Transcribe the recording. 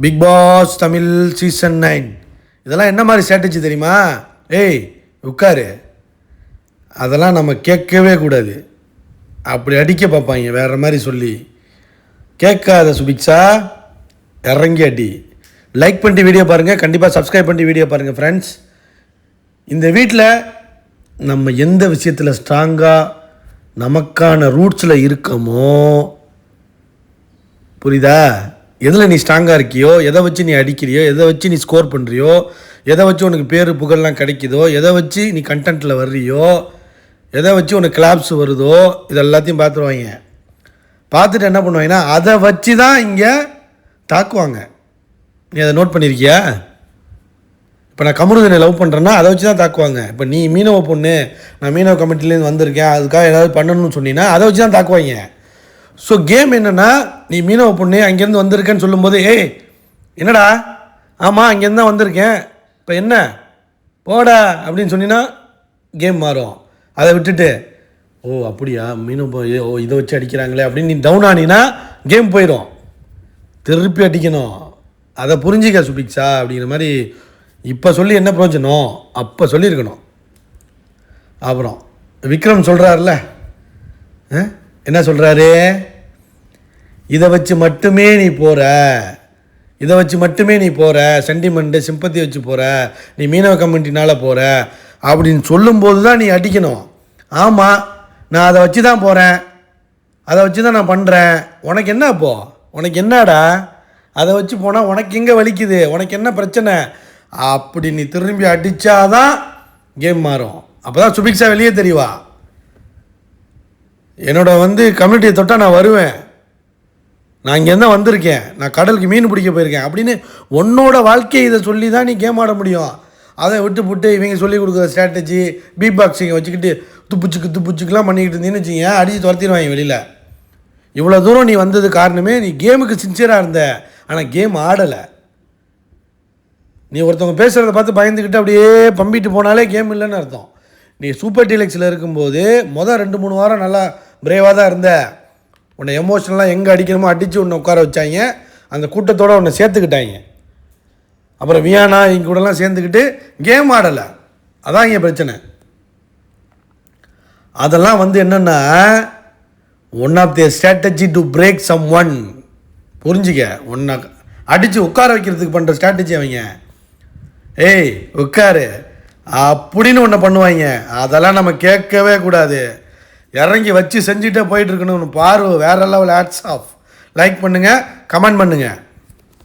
Big pass Tamil season 9 இதெல்லாம் என்ன மாதிரி ஸ்ட்ராட்டஜி தெரியுமா? ஏய் உட்காரு, அதெல்லாம் நம்ம கேட்கவே கூடாது. அப்படி அடிக்க பார்ப்பாங்க வேறு மாதிரி சொல்லி. கேட்காத சுபிக்ஷா, இறங்கி அடி. லைக் பண்ணிட்டு வீடியோ பாருங்கள், கண்டிப்பாக சப்ஸ்கிரைப் பண்ணிட்டு வீடியோ பாருங்கள் ஃப்ரெண்ட்ஸ். இந்த வீட்டில் நம்ம எந்த விஷயத்தில் ஸ்ட்ராங்காக நமக்கான ரூட்ஸில் இருக்கமோ, புரியுதா? எதில் நீ ஸ்ட்ராங்காக இருக்கியோ, எதை வச்சு நீ அடிக்கிறியோ, எதை வச்சு நீ ஸ்கோர் பண்ணுறியோ, எதை வச்சு உனக்கு பேர் புகழ்லாம் கிடைக்குதோ, எதை வச்சு நீ கண்டென்ட்டில் வர்றியோ, எதை வச்சு உனக்கு கிளாப்ஸ் வருதோ, இது எல்லாத்தையும் பார்த்துருவாங்க. பார்த்துட்டு என்ன பண்ணுவாங்கன்னா அதை வச்சு தான் இங்கே தாக்குவாங்க. நீ அதை நோட் பண்ணியிருக்கியா? இப்போ நான் கமருதனை லவ் பண்ணுறேன்னா அதை வச்சு தான் தாக்குவாங்க. இப்போ நீ மீனவ பொண்ணு, நான் மீனவ கமிட்டிலேருந்து வந்திருக்கேன், அதுக்காக ஏதாவது பண்ணணும்னு சொன்னீங்கன்னா அதை வச்சு தான் தாக்குவாங்க. ஸோ கேம் என்னென்னா, நீ மீனவ பொண்ணு அங்கேருந்து வந்திருக்கேன்னு சொல்லும்போது, ஏய் என்னடா, ஆமாம் அங்கேருந்து தான் வந்திருக்கேன், இப்போ என்ன போடா அப்படின்னு சொன்னீங்கன்னா கேம் மாறும். அதை விட்டுட்டு ஓ அப்படியா மீனவ ஓ இதை வச்சு அடிக்கிறாங்களே அப்படின்னு நீ டவுன் ஆனினா கேம் போயிடும். திருப்பி அடிக்கணும். அதை புரிஞ்சிக்க சுபிக்ஷா அப்படிங்கிற மாதிரி இப்போ சொல்லி என்ன பிரயோஜனம், அப்போ சொல்லியிருக்கணும். அப்புறம் விக்ரம் சொல்கிறாருல, என்ன சொல்கிறாரு? இதை வச்சு மட்டுமே நீ போகிற, இதை வச்சு மட்டுமே நீ போகிற, சென்டிமெண்ட்டு சிம்பத்தி வச்சு போகிற, நீ மீனவ கம்யூனிட்டினால் போகிற அப்படின்னு சொல்லும்போது தான் நீ அடிக்கணும். ஆமாம் நான் அதை வச்சு தான் போகிறேன், அதை வச்சு தான் நான் பண்ணுறேன், உனக்கு என்ன அப்போ, உனக்கு என்னடா, அதை வச்சு போனால் உனக்கு எங்கே வலிக்குது, உனக்கு என்ன பிரச்சனை அப்படி நீ திரும்பி அடித்தாதான் கேம் மாறும். அப்போ தான் சுபிக்ஷா வெளியே தெரியவா. என்னோட கம்யூனிட்டியை தொட்டால் நான் வருவேன், நான் இங்கேருந்து வந்திருக்கேன், நான் கடலுக்கு மீன் பிடிக்க போயிருக்கேன் அப்படின்னு உன்னோட வாழ்க்கையை இதை சொல்லி தான் நீ கேம் ஆட முடியும். அதை விட்டு இவங்க சொல்லி கொடுக்குற ஸ்ட்ராட்டஜி பீட் பாக்ஸிங்கை வச்சுக்கிட்டு துப்புச்சுக்கெலாம் பண்ணிக்கிட்டு இருந்தீங்கன்னு வச்சுங்க, அடித்து துரத்திடுவாங்க வெளியில். இவ்வளோ தூரம் நீ வந்தது காரணமே நீ கேமுக்கு சின்சியராக இருந்த, ஆனால் கேம் ஆடலை. நீ ஒருத்தவங்க பேசுகிறத பார்த்து பயந்துக்கிட்டு அப்படியே பம்பிட்டு போனாலே கேம் இல்லைன்னு அர்த்தம். நீ சூப்பர் டீலக்ஸில் இருக்கும்போது மொதல் 2-3 வாரம் நல்லா பிரேவாக தான் இருந்த. உன்னை எமோஷனலாக எங்கே அடிக்கணுமோ அடித்து உன்னை உட்கார வச்சாங்க, அந்த கூட்டத்தோடு உன்னை சேர்த்துக்கிட்டாங்க. அப்புறம் வியானா இங்கே கூடலாம் சேர்ந்துக்கிட்டு கேம் ஆடலை. அதான் இங்கே பிரச்சனை. அதெல்லாம் என்னென்னா one of the strategy to break someone. புரிஞ்சிக்க, உன்னை அடித்து உட்கார வைக்கிறதுக்கு பண்ணுற ஸ்ட்ராட்டஜி அவங்க. ஏய் உட்காரு அப்படின்னு ஒன்று பண்ணுவாங்க. அதெல்லாம் நம்ம கேட்கவே கூடாது. இறங்கி வச்சு செஞ்சுட்டே போயிட்டுருக்கணும். பாரு வேறு லெவல். Hats off. லைக் பண்ணுங்கள், கமெண்ட் பண்ணுங்கள்.